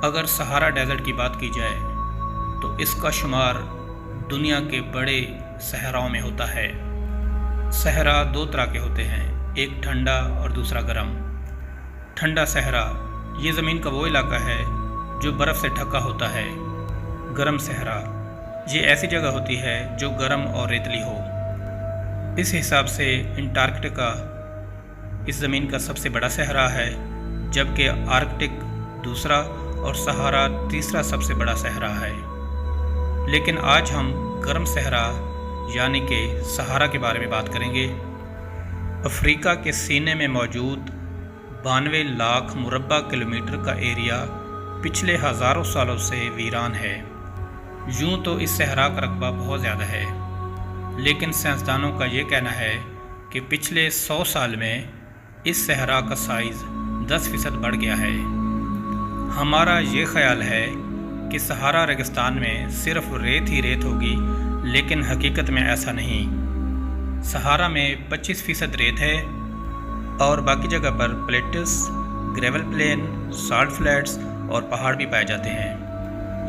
اگر سہارا ڈیزرٹ کی بات کی جائے تو اس کا شمار دنیا کے بڑے صحراؤں میں ہوتا ہے۔ صحرا دو طرح کے ہوتے ہیں، ایک ٹھنڈا اور دوسرا گرم۔ ٹھنڈا صحرا یہ زمین کا وہ علاقہ ہے جو برف سے ڈھکا ہوتا ہے۔ گرم صحرا یہ ایسی جگہ ہوتی ہے جو گرم اور ریتلی ہو۔ اس حساب سے انٹارکٹیکا اس زمین کا سب سے بڑا صحرا ہے، جبکہ آرکٹک دوسرا اور سہارا تیسرا سب سے بڑا صحرا ہے۔ لیکن آج ہم گرم صحرا یعنی کہ سہارا کے بارے میں بات کریں گے۔ افریقہ کے سینے میں موجود 92 لاکھ مربع کلومیٹر کا ایریا پچھلے ہزاروں سالوں سے ویران ہے۔ یوں تو اس صحرا کا رقبہ بہت زیادہ ہے، لیکن سائنسدانوں کا یہ کہنا ہے کہ پچھلے 100 سال میں اس صحرا کا سائز 10% بڑھ گیا ہے۔ ہمارا یہ خیال ہے کہ سہارا ریگستان میں صرف ریت ہی ریت ہوگی، لیکن حقیقت میں ایسا نہیں۔ سہارا میں 25% ریت ہے اور باقی جگہ پر plates, gravel plain, salt flats اور پہاڑ بھی پائے جاتے ہیں۔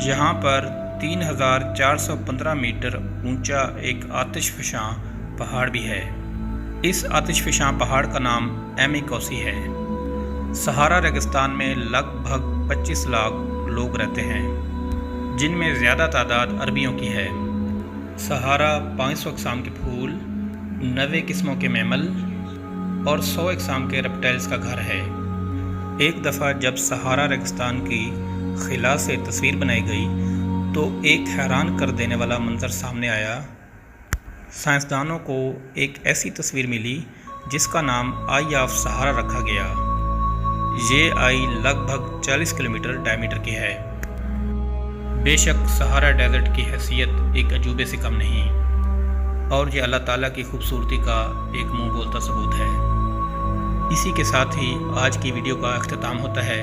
یہاں پر 3415 میٹر اونچا ایک آتش فشاں پہاڑ بھی ہے۔ اس آتش فشاں پہاڑ کا نام ایمی کوسی ہے۔ سہارا ریگستان میں لگ بھگ 25 لاکھ لوگ رہتے ہیں، جن میں زیادہ تعداد عربیوں کی ہے۔ سہارا 500 اقسام کے پھول، 90 قسموں کے میمل اور 100 اقسام کے ریپٹائلز کا گھر ہے۔ ایک دفعہ جب سہارا ریگستان کی خلا سے تصویر بنائی گئی تو ایک حیران کر دینے والا منظر سامنے آیا۔ سائنسدانوں کو ایک ایسی تصویر ملی جس کا نام آئی آف سہارا رکھا گیا۔ یہ آئی لگ بھگ 40 کلومیٹر ڈائیمیٹر کی ہے۔ بے شک سہارا ڈیزرٹ کی حیثیت ایک عجوبے سے کم نہیں، اور یہ اللہ تعالیٰ کی خوبصورتی کا ایک منہ بولتا ثبوت ہے۔ اسی کے ساتھ ہی آج کی ویڈیو کا اختتام ہوتا ہے۔